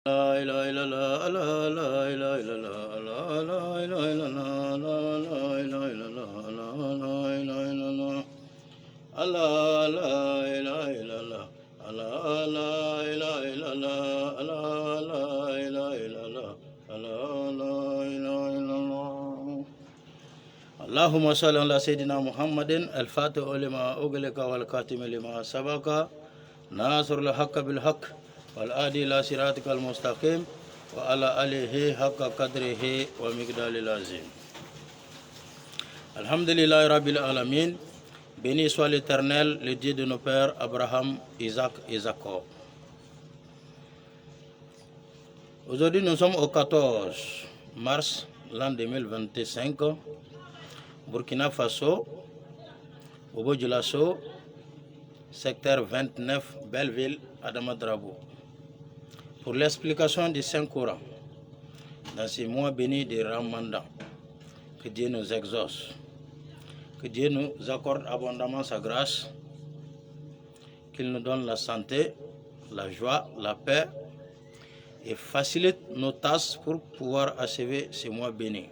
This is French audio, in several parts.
La ilaha illallah, la ilaha illallah, la ilaha illallah, la ilaha illallah, la ilaha illallah, Allah, la ilaha illallah, Allah, la ilaha illallah, Allah, la ilaha illallah, Allah, la ilaha illallah. اللهم صل على سيدنا محمد الفاتح لما أغلق والكاتم لما سبق ناصر الحق بالحق والآدي إلى صراطك المستقيم وعلى آله حق قدره ومقداره العظيم. Alhamdulillah Rabbil Alamin, béni soit l'Éternel, le Dieu de nos pères Abraham, Isaac et Jacob. Aujourd'hui nous sommes au 14 mars l'an 2025, Burkina Faso, Bobo Dioulasso, secteur 29, Belleville, Adamadrabo. Pour l'explication du Saint-Coran, dans ces mois bénis de Ramadan, que Dieu nous exauce, que Dieu nous accorde abondamment sa grâce, qu'il nous donne la santé, la joie, la paix et facilite nos tâches pour pouvoir achever ces mois bénis.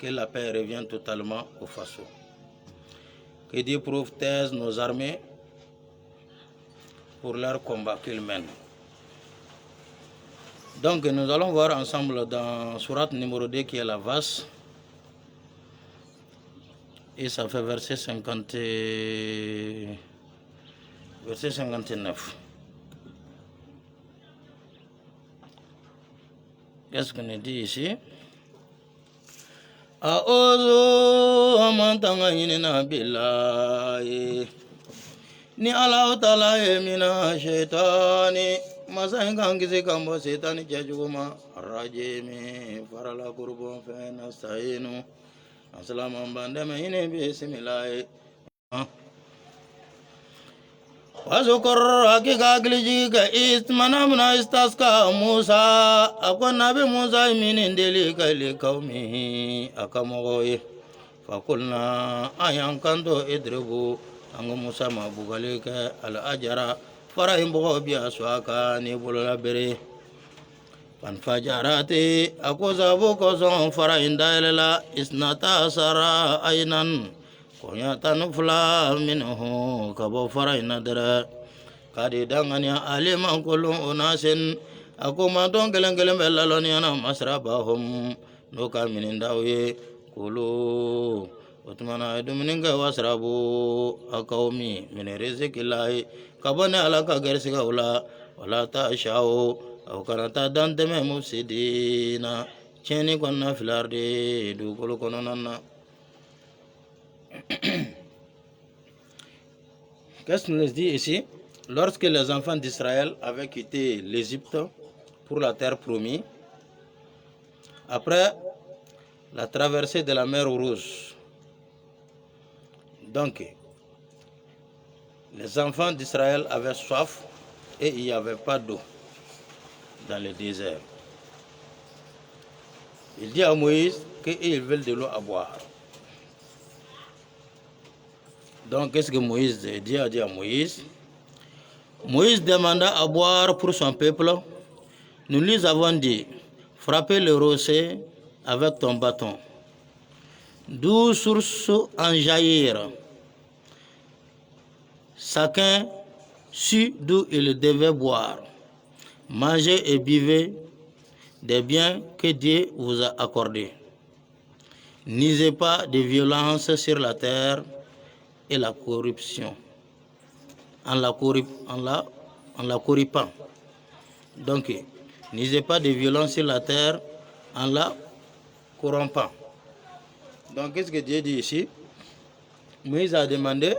Que la paix revienne totalement au Faso. Que Dieu protège nos armées pour leur combat qu'ils mènent. Donc nous allons voir ensemble dans sourate numéro 2 qui est la vache. Et ça fait verset 59. Qu'est-ce qu'on dit ici? A'udhu amantangayina billahi ni Allah ta'ala mina shaitani masangangisi kambo setani jajuguma rajimi farala kurbon fena sainu asalama bandame ine bismillah وذكر حقيقة جيك إستمنا من استسقى موسى أكون نبي موسى من دليك لقومه أكمغوي فقلنا أيان كنتو إدربوا أن موسى ما بغليك الأجر فرهم بغو بياسواكا نبول لبري فانفجرت أكو زابو كوزون فرهم دايللا إسناتا سرا أينان Kunyatan fula minhu kabo farai nadara kadi danganya aliman kulun unasin aku matong geleng-geleng belaloni ana masrabahum nuka minindawi kulu utmana edu mininga wasrabu akaumi min rizqillahi kabane alaka gersiga ula wala ta'shau au karata danteme mufsidina cheni konna filardi du kulu kononana. Qu'est-ce qu'on nous dit ici? Lorsque les enfants d'Israël avaient quitté l'Égypte pour la terre promise, après la traversée de la mer Rouge, donc les enfants d'Israël avaient soif et il n'y avait pas d'eau dans le désert. Il dit à Moïse qu'ils veulent de l'eau à boire. Donc, qu'est-ce que Moïse dit à Moïse? Moïse demanda à boire pour son peuple. Nous lui avons dit, frappez le rocher avec ton bâton. D'où source en jaillir. Chacun sut d'où il devait boire. Mangez et buvez des biens que Dieu vous a accordés. N'usez pas de violence sur la terre et la corruption, en la corrupant. Donc, n'usez pas de violence sur la terre en la corrompant. Donc, qu'est-ce que Dieu dit ici? Moïse a demandé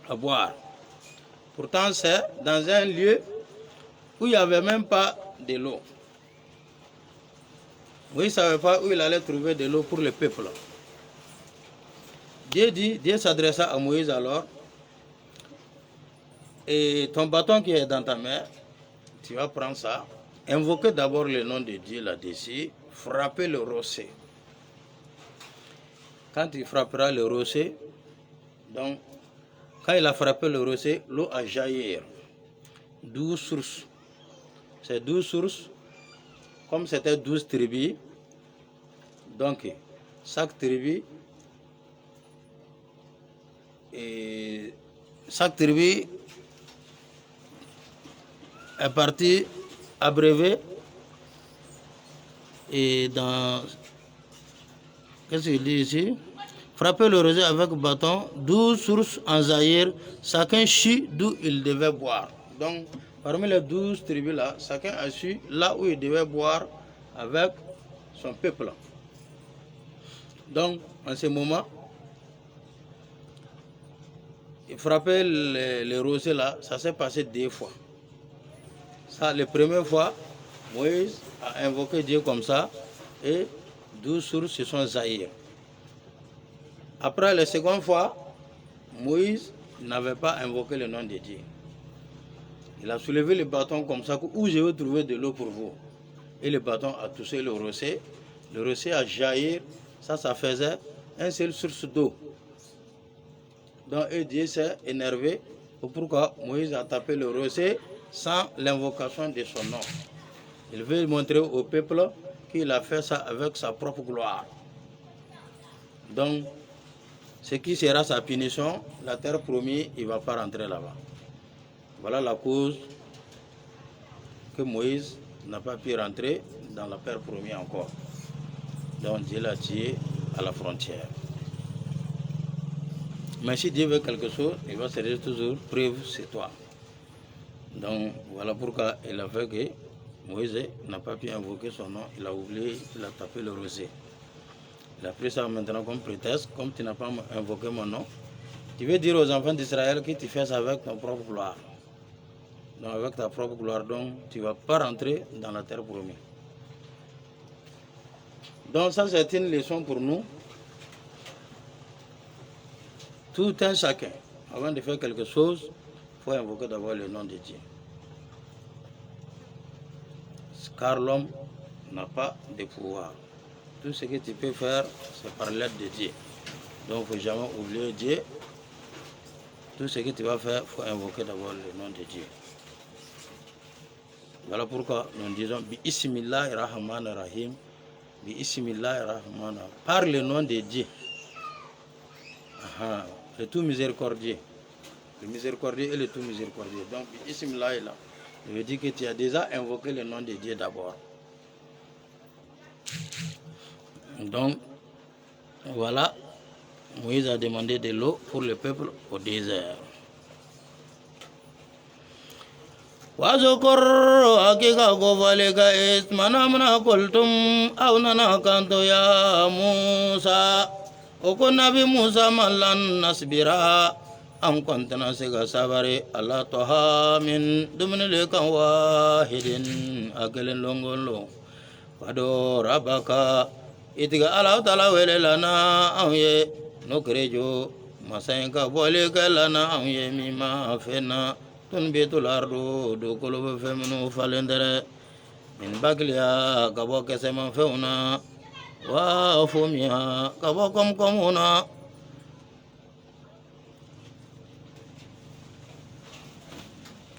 à boire. Pourtant, c'est dans un lieu où il n'y avait même pas de l'eau. Moïse ne savait pas où il allait trouver de l'eau pour le peuple. Dieu s'adressa à Moïse alors, et ton bâton qui est dans ta main, tu vas prendre ça, invoquer d'abord le nom de Dieu là-dessus, frapper le rocher. Quand il frappera le rocher, donc, quand il a frappé le rocher, l'eau a jailli, d'où source ces 12 sources, comme c'était 12 tribus, donc chaque tribu est partie abrévée et dans... Qu'est-ce qu'il dit ici? Frapper le rosé avec bâton, 12 sources en Zaïre, chacun chut d'où il devait boire. Donc, parmi les 12 tribus là, chacun a su là où il devait boire avec son peuple. Donc, en ce moment, il frappait les rosés là, ça s'est passé 2 fois. Ça, la première fois, Moïse a invoqué Dieu comme ça, et 12 sources se sont Zaïre. Après la seconde fois, Moïse n'avait pas invoqué le nom de Dieu. Il a soulevé le bâton comme ça, où je vais trouver de l'eau pour vous. Et le bâton a touché le rocher. Le rocher a jailli, ça faisait une seule source d'eau. Donc Dieu s'est énervé. Pourquoi Moïse a tapé le rocher sans l'invocation de son nom. Il veut montrer au peuple qu'il a fait ça avec sa propre gloire. Donc, ce qui sera sa punition, la terre promise, il ne va pas rentrer là-bas. Voilà la cause que Moïse n'a pas pu rentrer dans la terre promise encore. Donc Dieu l'a tué à la frontière. Mais si Dieu veut quelque chose, il va se dire toujours, preuve, c'est toi. Donc voilà pourquoi il a fait que Moïse n'a pas pu invoquer son nom, il a oublié, il a tapé le rosé. Il a pris ça maintenant comme prétexte, comme tu n'as pas invoqué mon nom. Tu veux dire aux enfants d'Israël que tu fais ça avec ton propre gloire. Donc avec ta propre gloire, donc tu ne vas pas rentrer dans la terre promise. Donc ça c'est une leçon pour nous. Tout un chacun, avant de faire quelque chose, il faut invoquer d'abord le nom de Dieu. Car l'homme n'a pas de pouvoir. Tout ce que tu peux faire, c'est par l'aide de Dieu. Donc il ne faut jamais oublier Dieu. Tout ce que tu vas faire, il faut invoquer d'abord le nom de Dieu. Voilà pourquoi nous disons Bismillahirrahmanirrahim. Bismillahirrahmanirrahim. Par le nom de Dieu. Le tout miséricordieux. Le miséricordieux et le tout miséricordieux. Donc Bismillah est là. Je veux dire que tu as déjà invoqué le nom de Dieu d'abord. Donc, voilà, Moïse a demandé de l'eau pour le peuple au désert. وَذْكُرْ حَقِيقَ قَوْلِكَ إِذْ مَنَعْنَا قُلْتُمْ أَوْ نَنَعْكَنْتُ يَا مُوسَى وَكُنَّا بِمُوسَى مَنْ لَنْ نَصْبِرَ أَمْ كُنْتَ نَاسِكَ صَبْرِ أَلَّا طَعَامٍ ضِمْنَ لِكَ وَاحِدٍ أَكِلٍ لُنْغُلُ فَادْعُ رَبَّكَ إِذْ أَلَوْ تَلَوِلِ لَنَا أَوْ نُخْرِجُ مَسَيْكَ بَوْلِكَ لَنَا أَوْ مِمَّا فِينَا تنبت الأرض دقلب فمنو فلندر من بقلها كبو كسما فونا وفومها كبو كمكمونا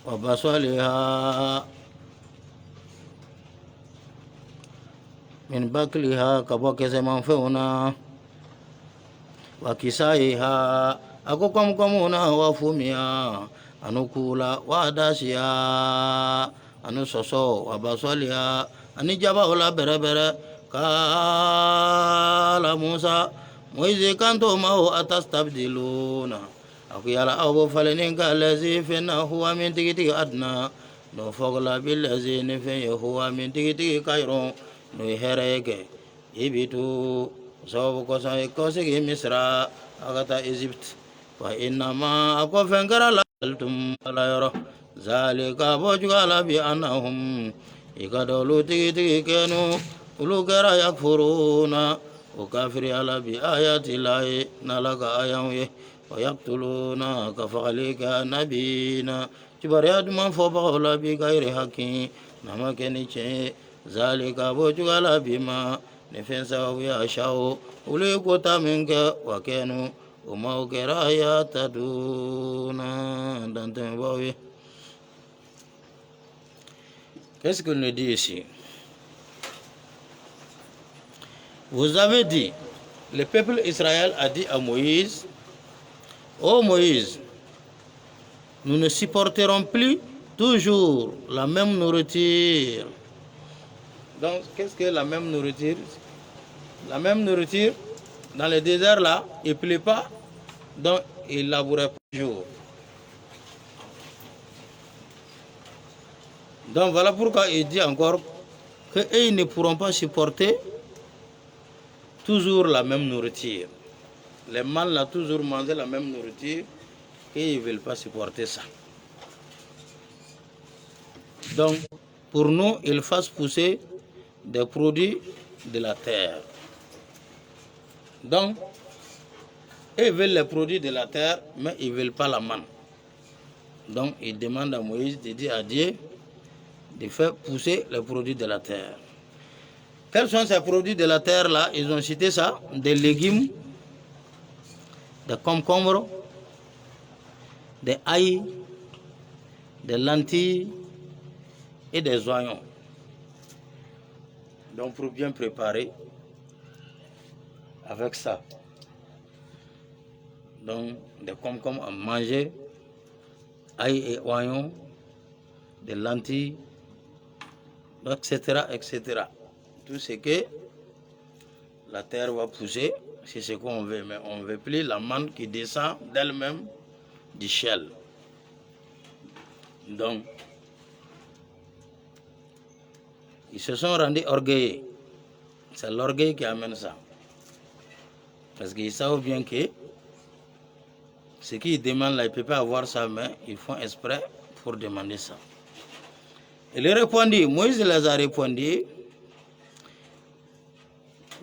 وبصلها من بقلها كبو كسما فونا وكسائها أكو كمكمونا وفومها anukula wadasiya anu soso wabasoliya ani jaba ola berebere kala Musa Moïse kanto maho atastabdiluna aku yala awo faleni kalazi fena huwa min tigi adna no fogla billazi ne fe huwa min tigi kayro no herege ibitu sababu kosa misra agata Egypt wa innama ako fengara Altum alayro zalika bojugala bi anahum ikadolu tigi kenu ulugara yakfuruna ukafiri ala bi ayati lahi nalaka ayamwe wa yaktuluna kafalika nabina cibariyadu man fo bagola bi gairi haki nama keni ce zalika bojugala bima ne fen sababu ya shawo ulu kota minke wa kenu وما كرا يتدون دانتم باوي Qu'est-ce qu'il nous dit ici? Vous avez dit, le peuple Israël a dit à Moïse, ô Moïse, nous ne supporterons plus toujours la même nourriture. Donc, qu'est-ce que la même nourriture? La même nourriture, dans le désert là, il ne pleut pas, donc il ne labourait pas toujours. Donc voilà pourquoi il dit encore qu'ils ne pourront pas supporter toujours la même nourriture. Les mâles ont toujours mangé la même nourriture et ils ne veulent pas supporter ça. Donc, pour nous, ils fassent pousser des produits de la terre. Donc, ils veulent les produits de la terre, mais ils ne veulent pas la manne. Donc, ils demandent à Moïse de dire à Dieu de faire pousser les produits de la terre. Quels sont ces produits de la terre là? Ils ont cité ça, des légumes, des concombres, des ail, des lentilles et des oignons. Donc pour bien préparer avec ça. Donc des concombres à manger, ail et oignons, des lentilles, etc., etc. Tout ce que la terre va pousser, c'est ce qu'on veut, mais on ne veut plus la manne qui descend d'elle-même du ciel. Donc, ils se sont rendus orgueilleux. C'est l'orgueil qui amène ça. Parce qu'ils savent bien que ce qu'ils demandent là, ils ne peuvent pas avoir ça, mais ils font exprès pour demander ça. Il répondit, Moïse les a répondu,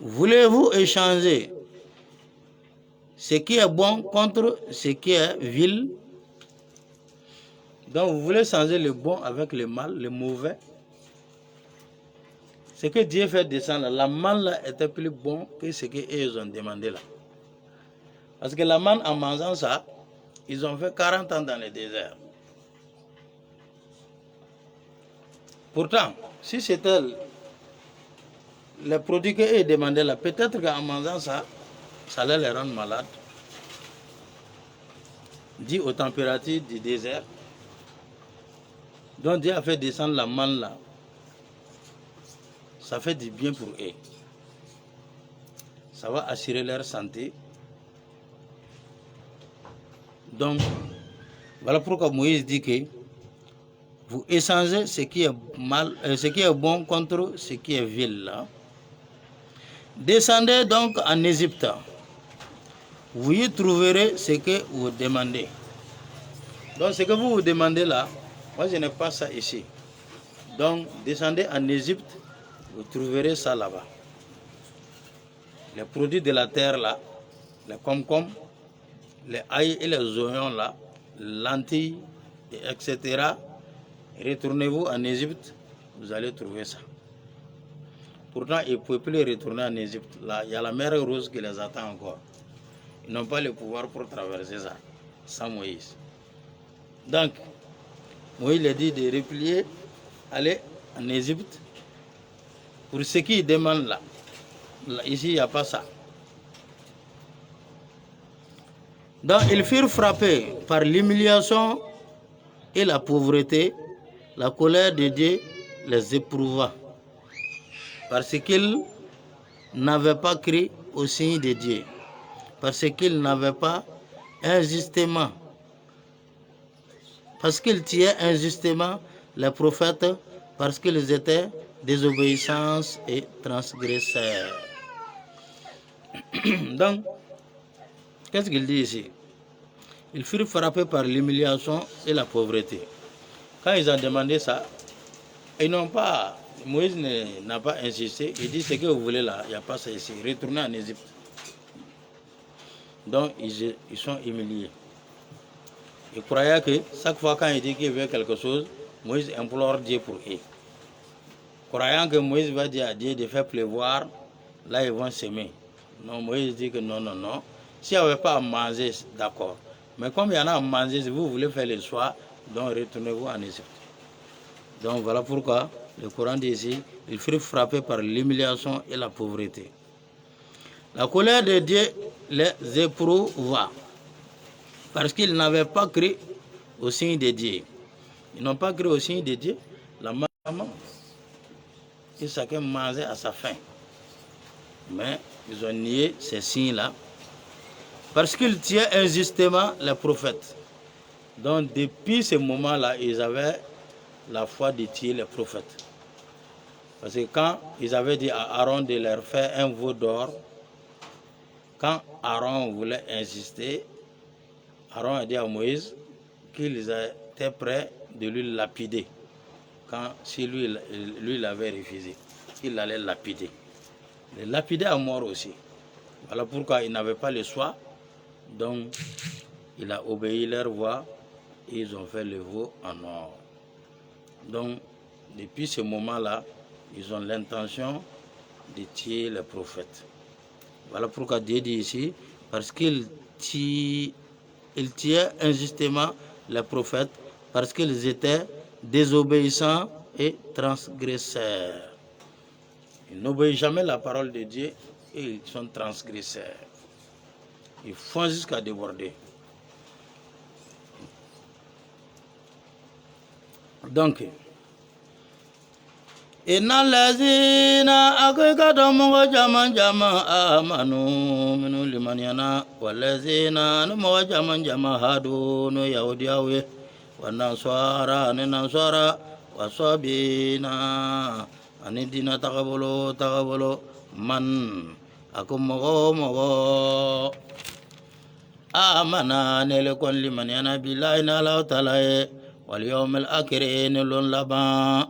voulez-vous échanger ce qui est bon contre ce qui est vil? Donc vous voulez changer le bon avec le mal, le mauvais. Ce que Dieu fait descendre, la manne là était plus bon que ce qu'ils ont demandé là. Parce que la manne, en mangeant ça, ils ont fait 40 ans dans le désert. Pourtant, si c'était les produits qu'ils demandaient là, peut-être qu'en mangeant ça, ça allait les rendre malades. Dit aux températures du désert. Donc Dieu a fait descendre la manne là. Ça fait du bien pour eux. Ça va assurer leur santé. Donc, voilà pourquoi Moïse dit que vous échangez ce qui est mal, ce qui est bon contre ce qui est vil là. Descendez donc en Égypte. Vous y trouverez ce que vous demandez. Donc ce que vous vous demandez là, moi je n'ai pas ça ici. Donc descendez en Égypte, vous trouverez ça là-bas. Les produits de la terre là, les concombres, les ail et les oignons là, lentilles, etc. Retournez-vous en Égypte, vous allez trouver ça. Pourtant, ils ne peuvent plus retourner en Égypte. Là, il y a la mer Rouge qui les attend encore. Ils n'ont pas le pouvoir pour traverser ça, sans Moïse. Donc, Moïse a dit de replier, aller en Égypte. Pour ce qu'ils demandent là, ici, il n'y a pas ça. Donc, ils furent frappés par l'humiliation et la pauvreté. La colère de Dieu les éprouva. Parce qu'ils n'avaient pas cru au signe de Dieu. Parce qu'ils n'avaient pas injustement. Parce qu'ils tuaient injustement les prophètes. Parce qu'ils étaient désobéissants et transgresseurs. Donc, qu'est-ce qu'il dit ici? Ils furent frappés par l'humiliation et la pauvreté. Quand ils ont demandé ça, ils n'ont pas, Moïse n'a pas insisté. Il dit ce que vous voulez là, il n'y a pas ça ici. Retournez en Égypte. Donc ils sont humiliés. Ils croyaient que chaque fois quand il dit qu'il veut quelque chose, Moïse implore Dieu pour eux. Croyant que Moïse va dire à Dieu de faire pleuvoir, là ils vont s'aimer. Non, Moïse dit que non, non, non. S'il n'y avait pas à manger, d'accord. Mais comme il y en a à manger, si vous voulez faire le choix, donc retournez-vous en Égypte. Donc voilà pourquoi Le Coran dit ici, ils furent frappés par l'humiliation et la pauvreté. La colère de Dieu les éprouva parce qu'ils n'avaient pas cru au signe de Dieu. Ils n'ont pas cru au signe de Dieu. La maman, et chacun mangeait à sa faim. Mais ils ont nié ces signes-là parce qu'ils tuaient injustement les prophètes. Donc depuis ce moment-là, ils avaient la foi de tuer les prophètes. Parce que quand ils avaient dit à Aaron de leur faire un veau d'or, quand Aaron voulait insister, Aaron a dit à Moïse qu'ils étaient prêts de lui lapider. Si lui l'avait refusé, il allait lapider. Les lapider à mort aussi. Voilà pourquoi il n'avait pas le choix. Donc, il a obéi leur voix et ils ont fait le veau en or. Donc, depuis ce moment-là, ils ont l'intention de tuer les prophètes. Voilà pourquoi Dieu dit ici, parce qu'ils tuaient injustement les prophètes, parce qu'ils étaient désobéissants et transgresseurs. Ils n'obéissent jamais la parole de Dieu et ils sont transgresseurs. Ils font jusqu'à déborder. Donc, Inna lazina akikata mungo jaman amanu minu limaniana walazina numo jaman hadu no yahudiyawe wananswara ninanswara wasabina anidina takabolo man akumogo amana nele kon limaniana billahi na la talaye wal yawmil akhir nilun laba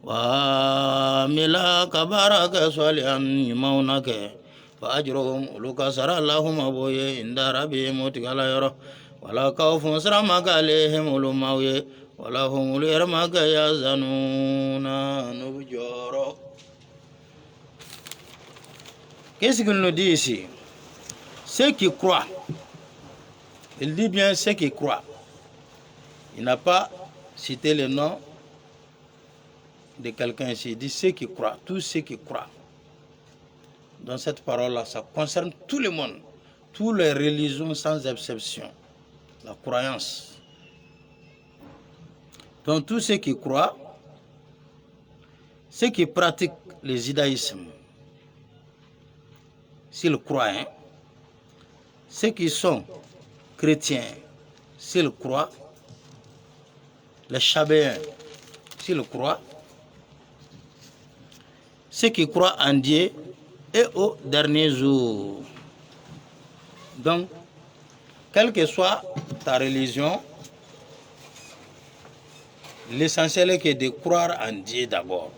وَمِلَا كَبَارَكَ صَالِحًا يُمَوْنَكَ فَأَجْرُهُمْ أُولُوكَ سَرَى اللَّهُمْ أَبُويَ إِنْدَ رَبِّهِمْ مُتِقَلَ يَرَى وَلَا كَوْفٌ سَرَمَكَ عَلَيْهِمْ أُولُمَوْيَ وَلَا هُمْ لِيَرْمَكَ يَحْزَنُونَ نُبْجَرَ. Qu'est-ce qu'il nous dit ici? Ceux qui croient, il dit bien ceux qui croient. Il n'a pas cité le nom de quelqu'un ici, il dit ceux qui croient, tous ceux qui croient. Dans cette parole-là, ça concerne tout le monde, toutes les religions sans exception, la croyance. Donc tous ceux qui croient, ceux qui pratiquent le judaïsme, s'ils croient, ceux qui sont chrétiens, s'ils croient, les chabéens, s'ils croient, ceux qui croient en Dieu et au dernier jour. Donc, quelle que soit ta religion, l'essentiel est de croire en Dieu d'abord.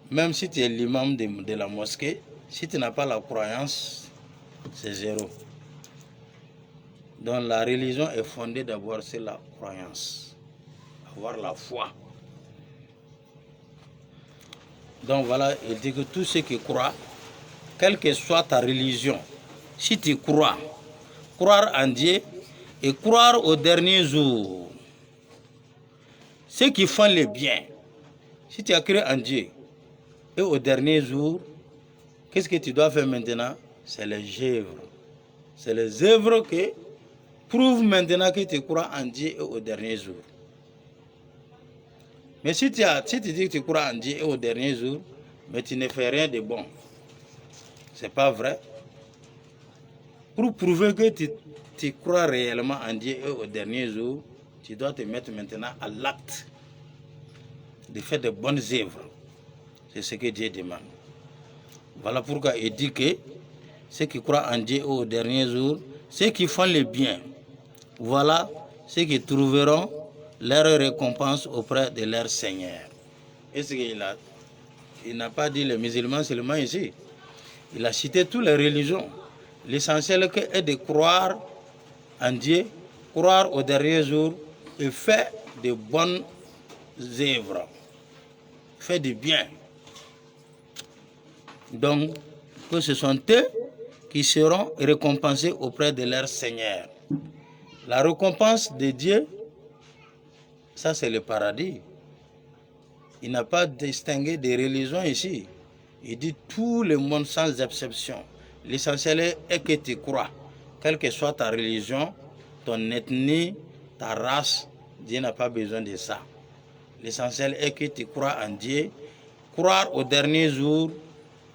Même si tu es l'imam de la mosquée, si tu n'as pas la croyance, c'est zéro. Donc la religion est fondée d'abord sur la croyance, avoir la foi. Donc voilà, il dit que tous ceux qui croient, quelle que soit ta religion, si tu crois, croire en Dieu et croire au dernier jour, ceux qui font le bien, si tu as cru en Dieu et au dernier jour, qu'est-ce que tu dois faire maintenant? C'est les œuvres. C'est les œuvres qui prouvent maintenant que tu crois en Dieu et au dernier jour. Mais si tu dis que tu crois en Dieu et au dernier jour, mais tu ne fais rien de bon, c'est pas vrai. Pour prouver que tu crois réellement en Dieu et au dernier jour, tu dois te mettre maintenant à l'acte de faire de bonnes œuvres. C'est ce que Dieu demande. Voilà pourquoi il dit que ceux qui croient en Dieu et au dernier jour, ceux qui font le bien, voilà ceux qui trouveront leur récompense auprès de leur Seigneur. Est-ce qu'il n'a pas dit les musulmans seulement ici? Il a cité toutes les religions. L'essentiel est de croire en Dieu, croire au dernier jour et faire de bonnes œuvres. Faire du bien. Donc, que ce sont eux qui seront récompensés auprès de leur Seigneur. La récompense de Dieu, ça c'est le paradis. Il n'a pas distingué des religions ici. Il dit tout le monde sans exception. L'essentiel est que tu crois, quelle que soit ta religion, ton ethnie, ta race, Dieu n'a pas besoin de ça. L'essentiel est que tu crois en Dieu, croire au dernier jour,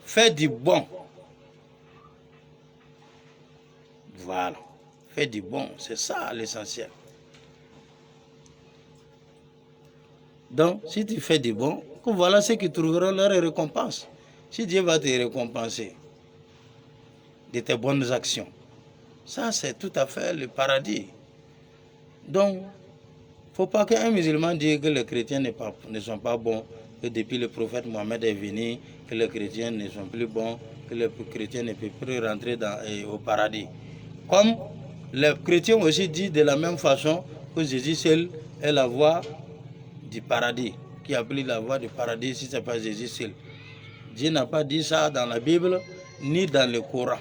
fais du bon. Voilà, fais du bon, c'est ça l'essentiel. Donc, si tu fais du bon, voilà ceux qui trouveront leur récompense. Si Dieu va te récompenser de tes bonnes actions, ça c'est tout à fait le paradis. Donc, il ne faut pas qu'un musulman dise que les chrétiens ne sont pas bons, que depuis le prophète Mohammed est venu, que les chrétiens ne sont plus bons, que les chrétiens ne peuvent plus rentrer au paradis. Comme les chrétiens aussi disent de la même façon que Jésus seul est la voie du paradis, qui a pris la voie du paradis si ce n'est pas Jésus seul. Dieu n'a pas dit ça dans la Bible ni dans le Coran.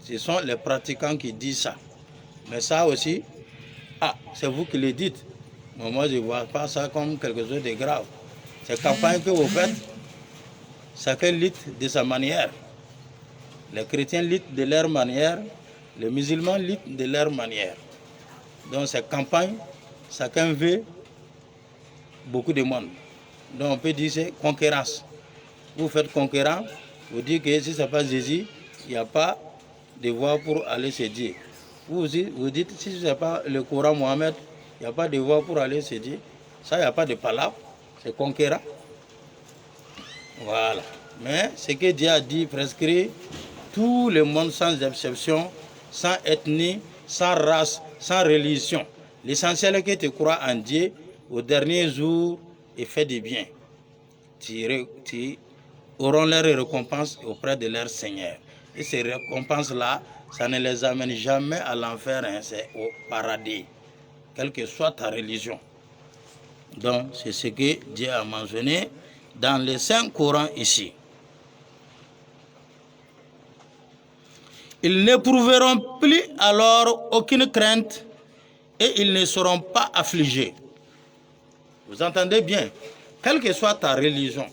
Ce sont les pratiquants qui disent ça. Mais ça aussi, c'est vous qui le dites. Mais moi, je ne vois pas ça comme quelque chose de grave. Ces campagnes que vous faites, chacun lutte de sa manière. Les chrétiens luttent de leur manière, les musulmans luttent de leur manière. Donc ces campagnes, chacun veut beaucoup de monde. Donc on peut dire que c'est concurrence. Vous faites concurrent, vous dites que si ce n'est pas Jésus, il n'y a pas de voie pour aller chez Dieu. Vous dites si ce n'est pas le Coran Mohammed, il n'y a pas de voie pour aller chez Dieu. Ça, il n'y a pas de palabre, c'est concurrent. Voilà. Mais ce que Dieu a dit, prescrit tout le monde sans exception, sans ethnie, sans race, sans religion. L'essentiel est que tu crois en Dieu au dernier jour et fais du bien. Tu auras leur récompense auprès de leur Seigneur. Et ces récompenses-là, ça ne les amène jamais à l'enfer, hein, c'est au paradis, quelle que soit ta religion. Donc, c'est ce que Dieu a mentionné dans les 5 Corans ici. Ils n'éprouveront plus alors aucune crainte et ils ne seront pas affligés. Vous entendez bien? Quelle que soit ta religion,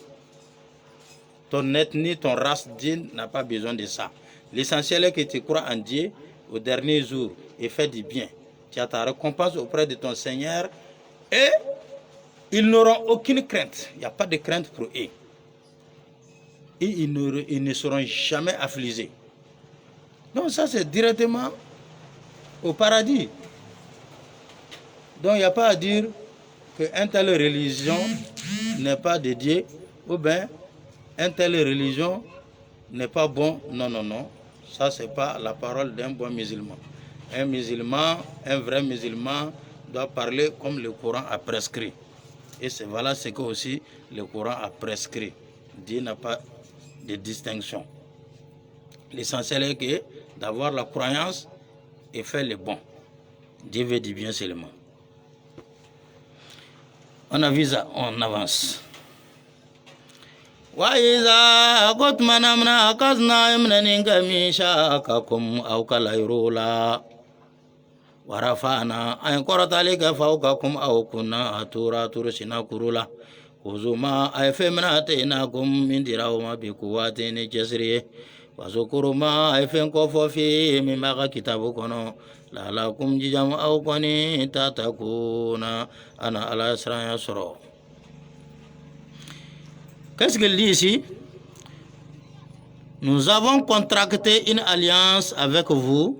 ton ethnie, ton race, Dieu n'a pas besoin de ça. L'essentiel est que tu crois en Dieu au dernier jour et fais du bien. Tu as ta récompense auprès de ton Seigneur et ils n'auront aucune crainte. Il n'y a pas de crainte pour eux. Et ils ne seront jamais affligés. Donc ça, c'est directement au paradis. Donc il n'y a pas à dire qu'une telle religion n'est pas de Dieu ou bien une telle religion n'est pas bon. Non, non, non. Ça, ce n'est pas la parole d'un bon musulman. Un musulman, un vrai musulman, doit parler comme le Coran a prescrit. Et c'est voilà ce que aussi le Coran a prescrit. Dieu n'a pas de distinction. L'essentiel est que d'avoir la croyance et faire le bon. Dieu veut du bien seulement. On avise, on avance. وإذا قد منمنا أقصنا يمنن كميشاككم أو كاليرولا ورفعنا أن قرط عليك فوقكم أو كنا أتورا ترسنا كرولا خذوا ما أيفمن آتيناكم من دراهما بقوات جسريه وذكروا ما أيفن كفوا فيه مما كتابكم لعلكم جزام أو كوني تتقون أنا على أسرع يسرا. Qu'est-ce qu'il dit ici? Nous avons contracté une alliance avec vous.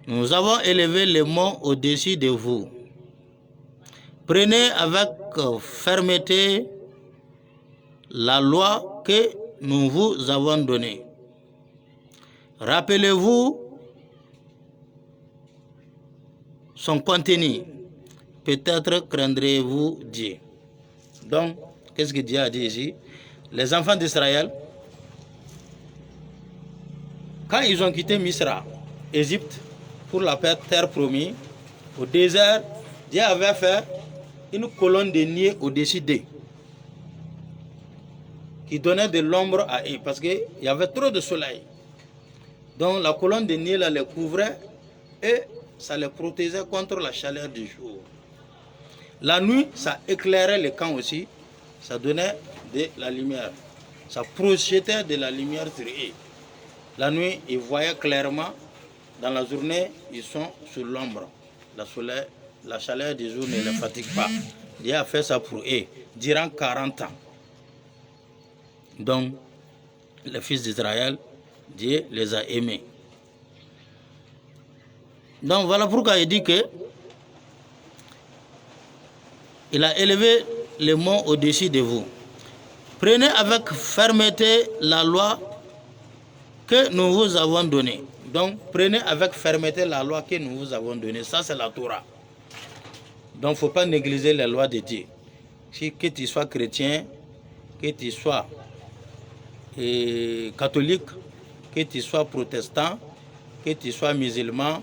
Nous avons élevé les monts au-dessus de vous. Prenez avec fermeté la loi que nous vous avons donnée. Rappelez-vous son contenu. Peut-être craindrez-vous Dieu. Donc, qu'est-ce que Dieu a dit ici? Les enfants d'Israël, quand ils ont quitté Misra, Égypte, pour la terre promise, au désert, Dieu avait fait une colonne de nuée au-dessus d'eux, qui donnait de l'ombre à eux, parce qu'il y avait trop de soleil. Donc la colonne de nuée là, les couvrait et ça les protégeait contre la chaleur du jour. La nuit, ça éclairait les camps aussi. Ça donnait de la lumière. Ça projetait de la lumière sur eux. La nuit, ils voyaient clairement. Dans la journée, ils sont sous l'ombre. La chaleur du jour ne les fatigue pas. Dieu a fait ça pour eux durant 40 ans. Donc, les fils d'Israël, Dieu les a aimés. Donc, voilà pourquoi il dit que il a élevé les monts au-dessus de vous. Prenez avec fermeté la loi que nous vous avons donnée. Donc, prenez avec fermeté la loi que nous vous avons donnée. Ça, c'est la Torah. Donc, il ne faut pas négliger les lois de Dieu. Que tu sois chrétien, que tu sois catholique, que tu sois protestant, que tu sois musulman,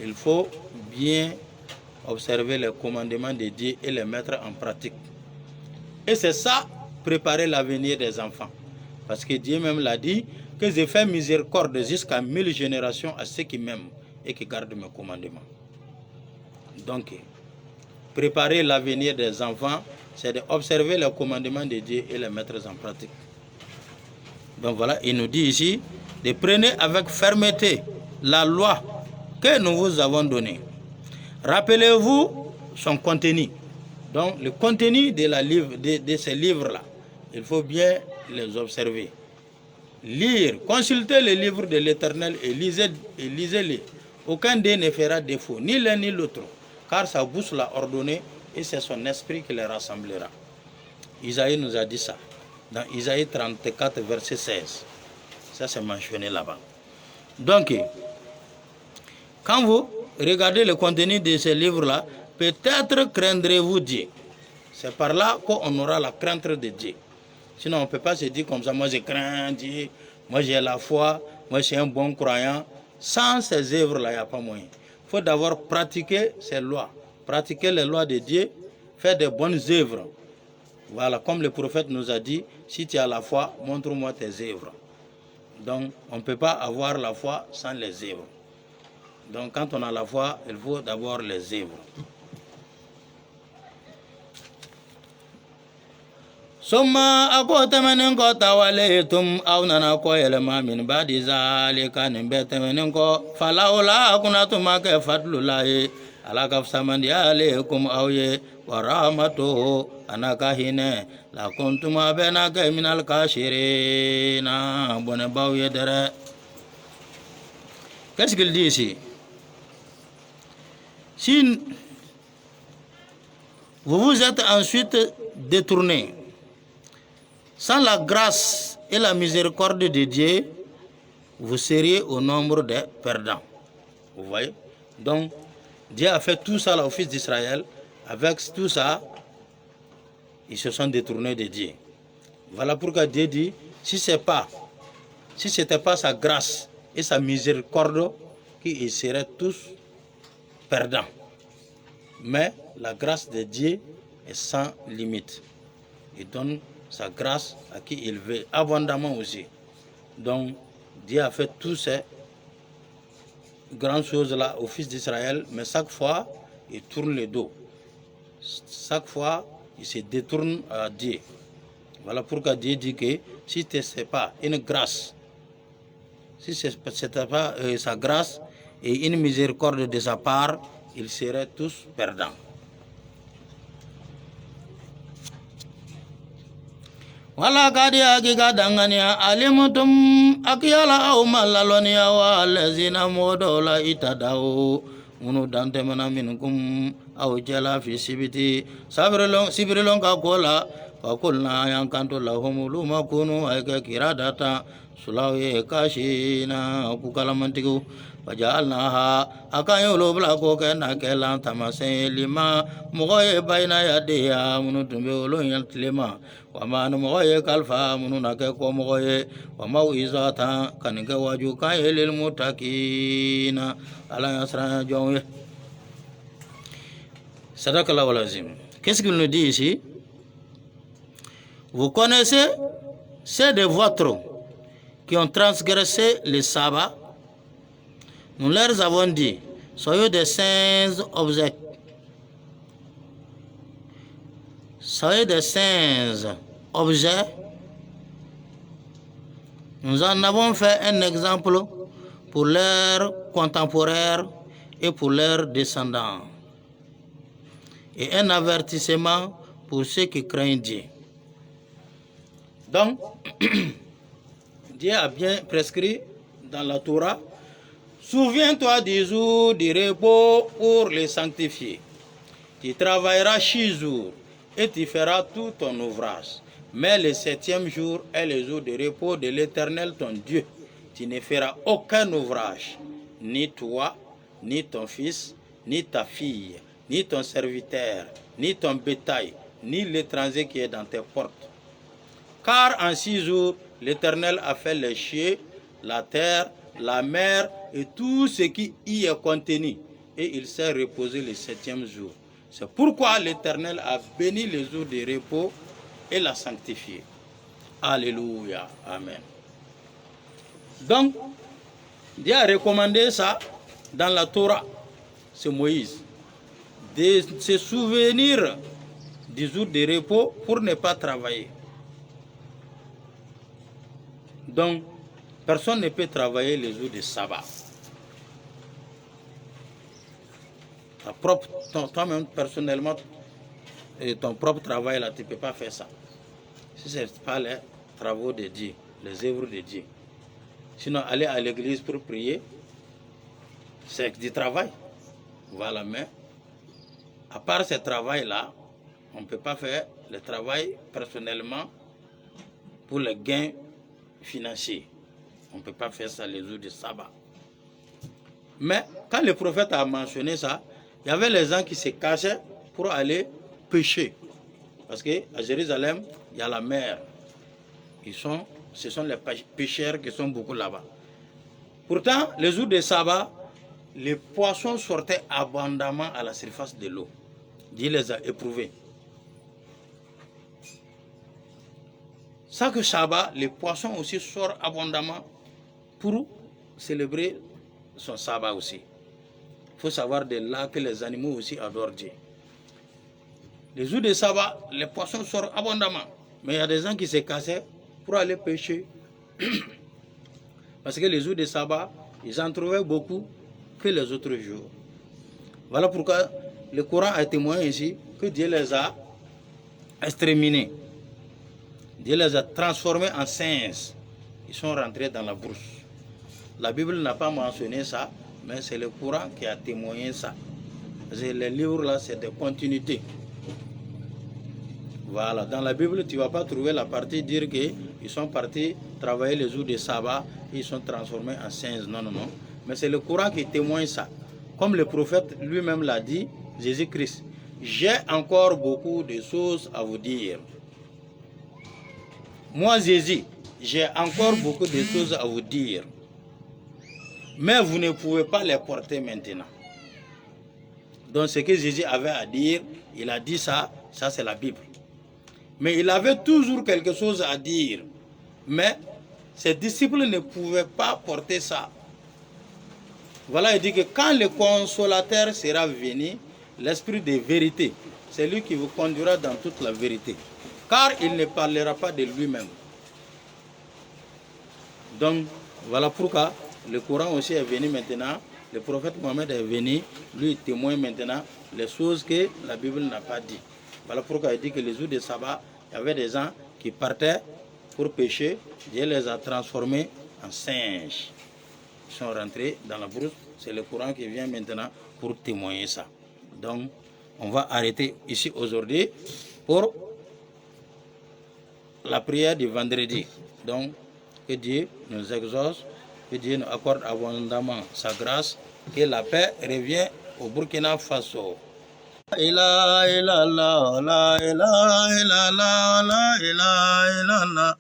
il faut bien observer les commandements de Dieu et les mettre en pratique. Et c'est ça, préparer l'avenir des enfants. Parce que Dieu même l'a dit, que j'ai fait miséricorde jusqu'à 1000 générations à ceux qui m'aiment et qui gardent mes commandements. Donc, préparer l'avenir des enfants, c'est d'observer les commandements de Dieu et les mettre en pratique. Donc voilà, il nous dit ici, de prenez avec fermeté la loi que nous vous avons donnée. Rappelez-vous son contenu. Donc le contenu de ces livres-là, il faut bien les observer. Lire, consultez les livres de l'Éternel et lisez-les. Aucun d'eux ne fera défaut, ni l'un ni l'autre, car sa bouche l'a ordonné et c'est son esprit qui les rassemblera. Isaïe nous a dit ça, dans Isaïe 34, verset 16. Ça, c'est mentionné là-bas. Donc, quand vous regardez le contenu de ces livres-là, peut-être craindrez-vous Dieu. C'est par là qu'on aura la crainte de Dieu. Sinon, on ne peut pas se dire comme ça, moi je crains Dieu, moi j'ai la foi, moi je suis un bon croyant. Sans ces œuvres-là, il n'y a pas moyen. Il faut d'abord pratiquer ces lois, pratiquer les lois de Dieu, faire des bonnes œuvres. Voilà, comme le prophète nous a dit, si tu as la foi, montre-moi tes œuvres. Donc, on ne peut pas avoir la foi sans les œuvres. Donc, quand on a la foi, il faut d'abord les œuvres. Summa akotamenen ko tawaletum aw nana ko yelema min badi zalika nin betamenen ko falaula kunatuma ke fadlulahi alaka samandi alaykum awye wa rahmatuhu anaka hine la kuntuma bena ke minal kashirina bonne bawye dere. Qu'est-ce qu'il dit ici? Si vous vous êtes ensuite détourné sans la grâce et la miséricorde de Dieu, vous seriez au nombre des perdants. Vous voyez? Donc, Dieu a fait tout ça là, au fils d'Israël. Avec tout ça, ils se sont détournés de Dieu. Voilà pourquoi Dieu dit, si ce n'était pas sa grâce et sa miséricorde, qu'ils seraient tous perdants. Mais la grâce de Dieu est sans limite. Il donne sa grâce à qui il veut, abondamment aussi. Donc, Dieu a fait toutes ces grandes choses-là au fils d'Israël, mais chaque fois, il tourne le dos. Chaque fois, il se détourne à Dieu. Voilà pourquoi Dieu dit que si ce n'est pas une grâce, si ce n'était pas sa grâce et une miséricorde de sa part, ils seraient tous perdants. Wala kadia giga dangania alimutum akiyala au malalonia wa lazina modola itadao munu dante mana minkum au jala fi sibiti sibrilong kakola kakulna yang kanto lahum luma kunu aika kiradata sulawi kashina kukalamantiku wajalnaha akayo bla ko kana kelan tamase lima mogoye bayna yadeya munu tumbe olo yantlema wama mogoye kalfa munu nake ko mogoye wama izata kanike waju kayelil mutakina ala yasra jonye. Sadakallahu alazim. Qu'est-ce qu'il nous dit ici? Vous connaissez ceux de vôtres qui ont transgressé le sabbat. Nous leur avons dit, soyez des saints C'est des saints objets. Nous en avons fait un exemple pour leurs contemporains et pour leurs descendants. Et un avertissement pour ceux qui craignent Dieu. Donc, Dieu a bien prescrit dans la Torah, souviens-toi du jour du repos pour les sanctifier. Tu travailleras 6 jours et tu feras tout ton ouvrage. Mais le 7e jour est le jour de repos de l'Éternel ton Dieu. Tu ne feras aucun ouvrage, ni toi, ni ton fils, ni ta fille, ni ton serviteur, ni ton bétail, ni l'étranger qui est dans tes portes. Car en 6 jours, l'Éternel a fait les cieux, la terre, la mer et tout ce qui y est contenu. Et il s'est reposé le 7e jour. C'est pourquoi l'Éternel a béni les jours de repos et l'a sanctifié. Alléluia. Amen. Donc, Dieu a recommandé ça dans la Torah. C'est Moïse. De se souvenir du jour de repos pour ne pas travailler. Donc, personne ne peut travailler les jours de sabbat. Toi-même, personnellement, ton propre travail, là, tu ne peux pas faire ça. Si ce n'est pas les travaux de Dieu, les œuvres de Dieu. Sinon, aller à l'église pour prier, c'est du travail. Voilà, mais à part ce travail-là, on ne peut pas faire le travail personnellement pour les gains financiers. On ne peut pas faire ça les jours de sabbat. Mais quand le prophète a mentionné ça, il y avait les gens qui se cachaient pour aller pêcher. Parce qu'à Jérusalem, il y a la mer. Ce sont les pêcheurs qui sont beaucoup là-bas. Pourtant, les jours de sabbat, les poissons sortaient abondamment à la surface de l'eau. Dieu les a éprouvés. Chaque sabbat, les poissons aussi sortent abondamment pour célébrer son sabbat aussi. Il faut savoir de là que les animaux aussi adorent Dieu. Les jours de sabbat, les poissons sortent abondamment. Mais il y a des gens qui se cassaient pour aller pêcher. Parce que les jours de sabbat, ils en trouvaient beaucoup que les autres jours. Voilà pourquoi le Coran a témoigné ici que Dieu les a exterminés. Dieu les a transformés en singes. Ils sont rentrés dans la brousse. La Bible n'a pas mentionné ça, mais c'est le Coran qui a témoigné ça. Les livres là, c'est des continuités. Voilà, dans la Bible, tu ne vas pas trouver la partie dire qu'ils sont partis travailler les jours de sabbat, ils sont transformés en singes. Non, non, non. Mais c'est le Coran qui témoigne ça. Comme le prophète lui-même l'a dit, Jésus-Christ, j'ai encore beaucoup de choses à vous dire. Moi, Jésus, j'ai encore beaucoup de choses à vous dire. Mais vous ne pouvez pas les porter maintenant. Donc ce que Jésus avait à dire, il a dit ça, ça c'est la Bible. Mais il avait toujours quelque chose à dire. Mais ses disciples ne pouvaient pas porter ça. Voilà, il dit que quand le consolateur sera venu, l'esprit de vérité, c'est lui qui vous conduira dans toute la vérité. Car il ne parlera pas de lui-même. Donc, voilà pourquoi le Coran aussi est venu maintenant. Le prophète Mohammed est venu, lui témoigne maintenant les choses que la Bible n'a pas dit. Voilà pourquoi il dit que les jours de sabbat, il y avait des gens qui partaient pour pêcher. Dieu les a transformés en singes. Ils sont rentrés dans la brousse. C'est le Coran qui vient maintenant pour témoigner ça. Donc, on va arrêter ici aujourd'hui pour la prière du vendredi. Donc, que Dieu nous exauce, que Dieu nous accorde abondamment sa grâce, que la paix revienne au Burkina Faso. La ilaha illallah, la ilaha illallah, la ilaha illallah.